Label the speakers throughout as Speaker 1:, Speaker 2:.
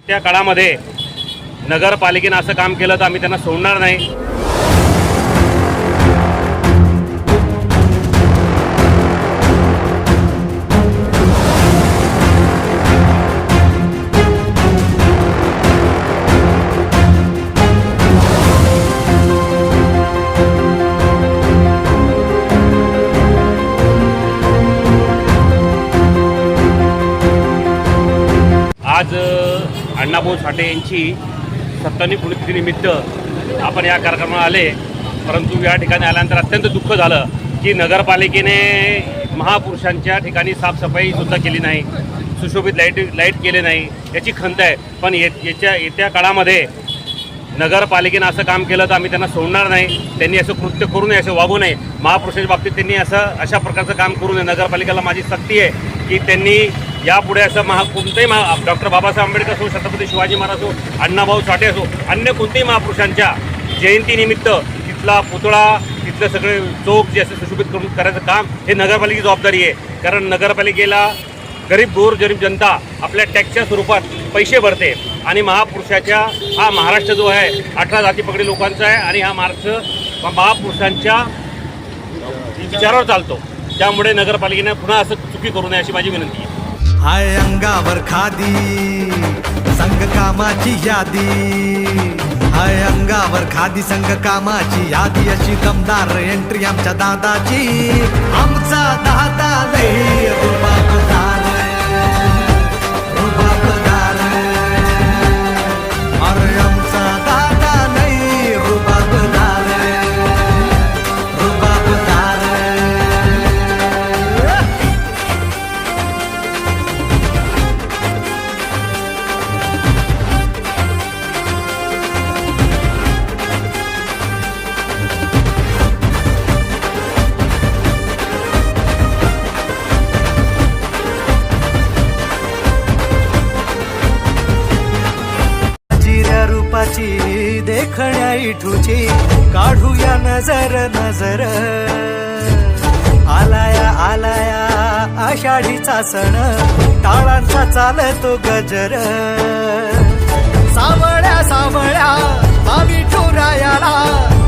Speaker 1: येत्या काळामध्ये नगरपालिकेनं असं काम केलं तर आम्ही त्यांना सोडणार नाही. आज अण्णाभाऊ साठे यांची 97वी पुण्यतिथीनिमित्त आपण या कार्यक्रमाला आले. परंतु या ठिकाणी आल्यानंतर अत्यंत दुःख झालं की नगरपालिकेने महापुरुषांच्या ठिकाणी साफसफाईसुद्धा केली नाही, सुशोभित लाईट केले नाही, याची खंत आहे. पण येत्या काळामध्ये नगरपालिकेनं असं काम केलं तर आम्ही त्यांना सोडणार नाही. त्यांनी असं कृत्य करू नये, असं वागू नये. महापुरुषांच्या बाबतीत त्यांनी अशा प्रकारचं काम करू नये. नगरपालिकेला माझी सक्ती आहे की त्यांनी यापुढे असं कोणतेही डॉक्टर बाबासाहेब आंबेडकर असो, छत्रपती शिवाजी महाराज असो, अण्णाभाऊ साठे असो, अन्य कोणत्याही महापुरुषांच्या जयंतीनिमित्त तिथला पुतळा, तिथलं सगळे चौक जे असं सुशोभित करून करायचं काम हे नगरपालिकेची जबाबदारी आहे. कारण नगरपालिकेला गरीब जनता आपल्या टॅक्सच्या स्वरूपात पैसे भरते आणि महापुरुषाच्या हा महाराष्ट्र जो आहे 18 जाती पगडी लोकांचा आहे आणि हा महाराष्ट्र महापुरुषांच्या विचारावर चालतो. त्यामुळे नगरपालिकेने पुन्हा असं चुकी करू नये अशी माझी विनंती आहे.
Speaker 2: हाय अंगावर खादी संघ कामाची यादी, हाय अंगावर खादी संघ कामाची यादी, अशी दमदार एंट्री आमच्या दादाची. आमचा दादा लई रुबाबदार, रुबाबदार, अरे आमचा दादा लई रुबाबदार, रुबाबदार. रूपाची देखण्या इठूची काढूया नजर नजर, आलाया आलाया आषाढीचा सण, टाळांचा चालतो गजर. सावळ्या सावळ्या मावी ठुरायाला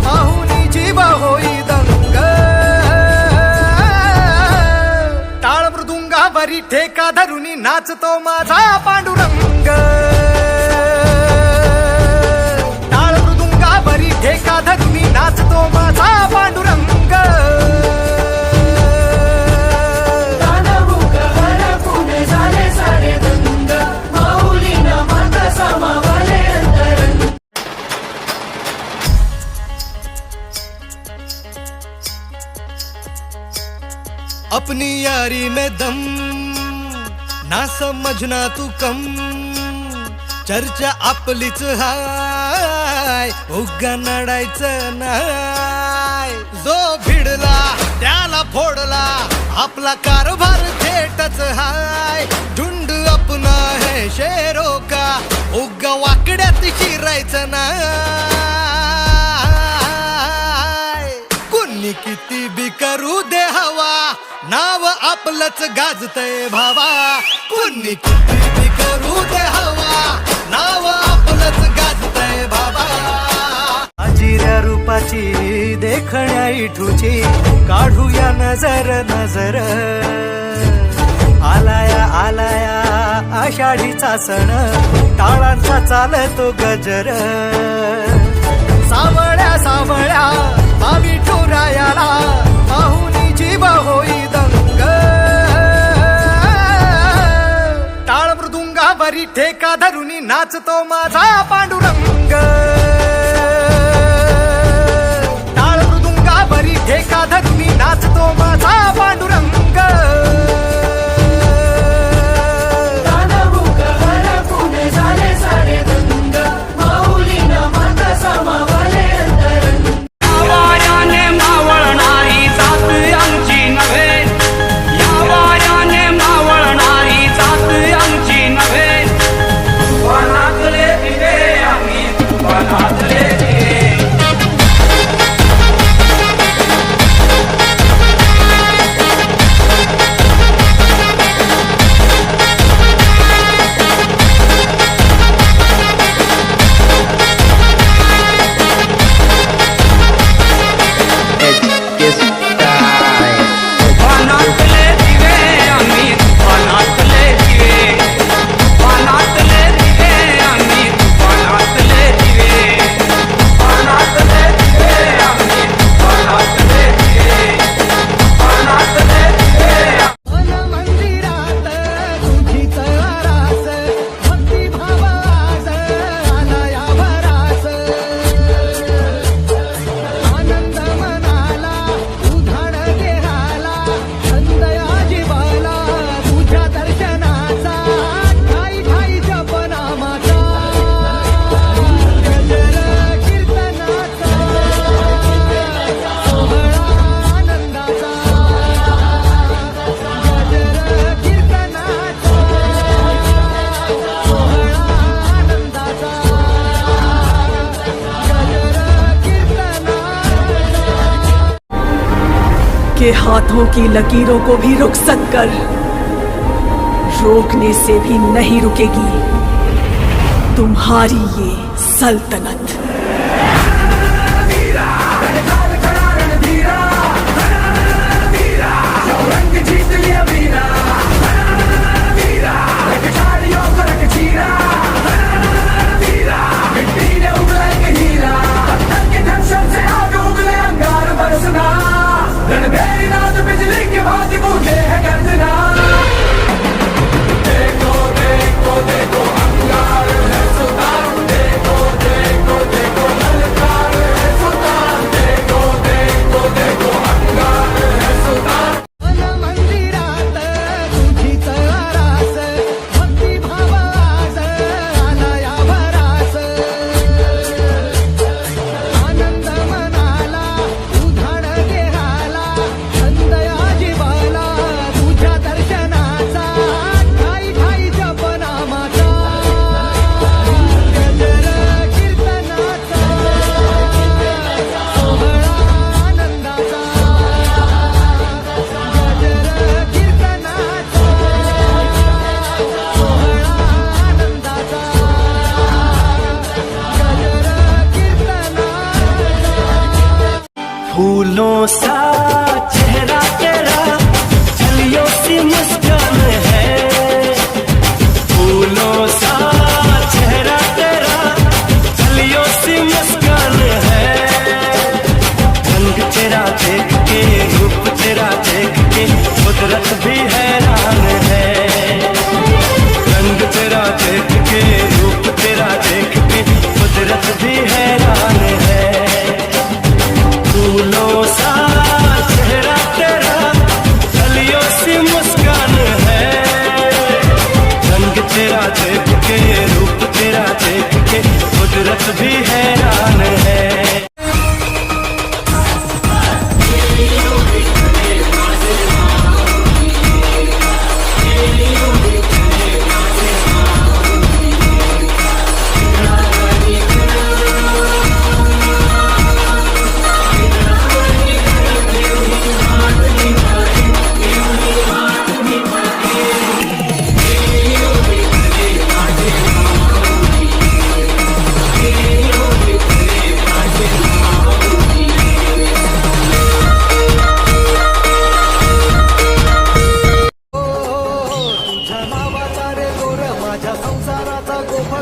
Speaker 2: पाहुनी जीव होई दंग, टाळ मृदुंगावरी ठेका धरुनी नाचतो माझा पांडुरंग. ठेका धरुनी नाचतो माझा पांडुरंग. अपनी यारी में दम ना समझना तू कम, चर्चा आपलीच हाय, उगा नडायचं नाय. जो भिडला त्याला फोडला, आपला कारभार थेटच हाय. झुंड अपना है शेरों का, उगा वाकड्यात शिरायचं नाय. कुणी किती बी करू दे हवा, नाव आपलंच गाजतय भावा. कुणी किती बी करू दे हवा, नाव आपलंच गाजतय बाबा. अजिऱ्या रूपाची देखण्या इठूची काढूया नजर नजर, आलाया आलाया आषाढीचा सण, टाळांचा चालतो गजर. सावळ्या सावळ्या मावी ठुरायाला पाहुनी जीव होई दंग, टाळ मृदुंगावरी ठेका धरुनी नाचतो माझा पांडुरंग. टाळ मृदुंगावरी ठेका धरुनी नाचतो माझा पांडुरंग.
Speaker 3: के हाथों की लकीरों को भी रुखसत कर, रोकने से भी नहीं रुकेगी तुम्हारी ये सल्तनत।
Speaker 4: फूलों सा चेहरा तेरा, चलियो सी मुस्कान है। फूलों सा चेहरा तेरा, चलियो सी मुस्कान है। रंग तेरा देख के, रूप तेरा देख के, कुदरत भी हैरान है। रंग तेरा देख के, रूप तेरा देख के, कुदरत भी हैरान है। फूलों सा चेहरा तेरा, चलियो सी मुस्कान है। रंग तेरा देख के, रूप तेरा देख के, कुदरत भी हैरान है।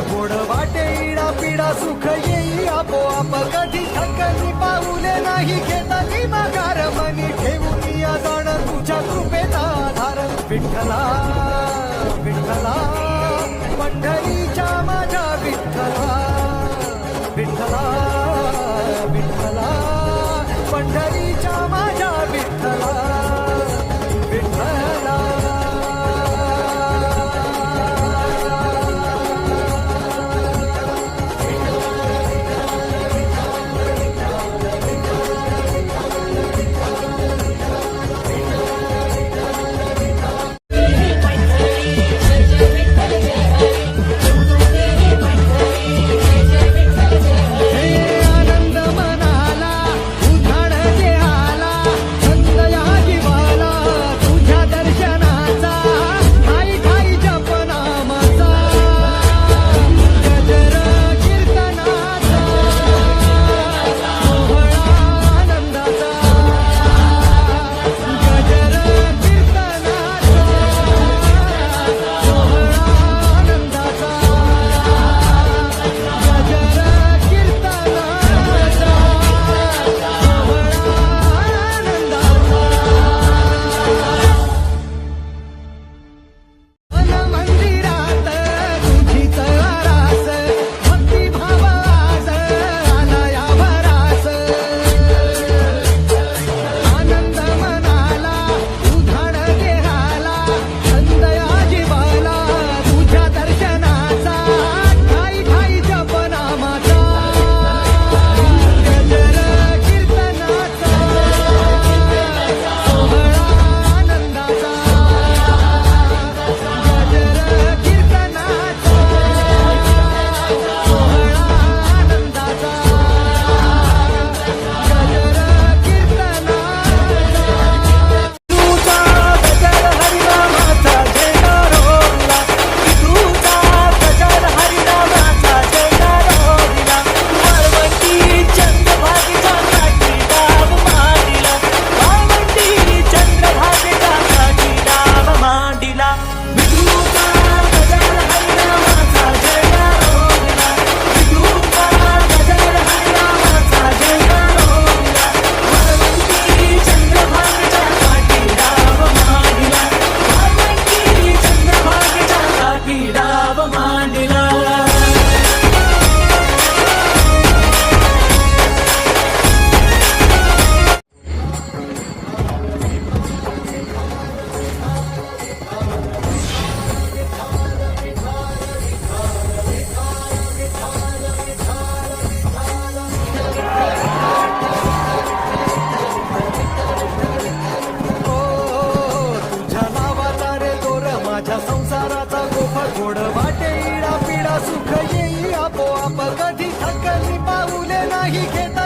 Speaker 2: गोड वाटे इडा पिडा सुख येई आपोआप कधी थकली पाऊले नाही घेतली माघार मनी ठेवून या जाण तुझ्या कृपेचा आधार विठ्ठला विठ्ठला पंढरीच्या माझ्या विठ्ठला विठ्ठला विठ्ठला पंढरीच्या माझ्या विठ्ठला विठ्ठला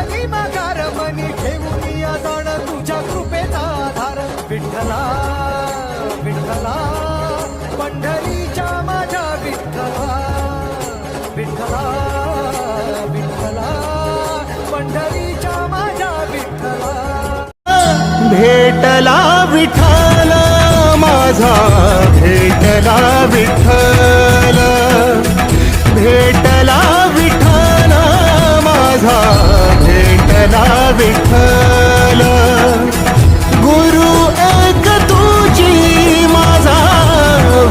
Speaker 2: आली माघार मनी ठेवून या जाण तुझ्या कृपेचा आधार विठ्ठला विठ्ठला पंढरीच्या माझ्या विठ्ठला विठ्ठला विठ्ठला पंढरीच्या माझ्या विठ्ठला
Speaker 4: भेटला विठ्ठल माझा भेटला विठ्ठल भेटला विठ्ठल माझा भेटला विठ्ठल गुरु एक तुझी माझा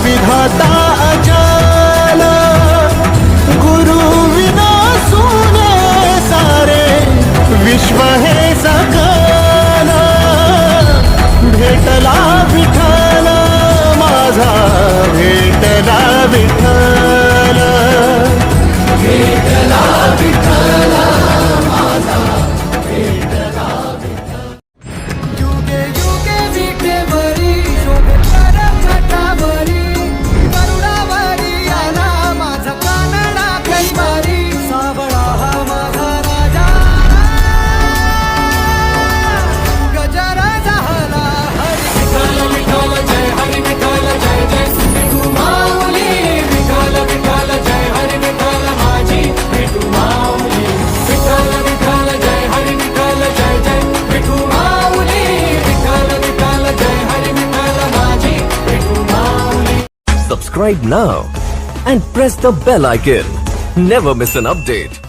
Speaker 4: विधाता अचल गुरु विना सुने सारे विश्व हे सकल भेटला विठ्ठल माझा भेटला विठ्ठल भेटला विठ्ठल
Speaker 2: युगे युगे विटेवरी शोभेश्वर छटावरी करुणावरी आला माझा कानडा कैवारी सावळा हा माझा राजा गजर झाला हरी विठ्ठल विठ्ठल जय हरी विठ्ठल जय जय विठू माऊली विठ्ठल विठ्ठल जय हरी विठ्ठल माझी विठू माऊली विठ्ठल विठ्ठल जय हरी विठ्ठल जय जय विठू माऊली विठ्ठल विठ्ठल जय हरी विठ्ठल माझी विठू माऊली
Speaker 5: Subscribe now and press the bell icon. Never miss an update.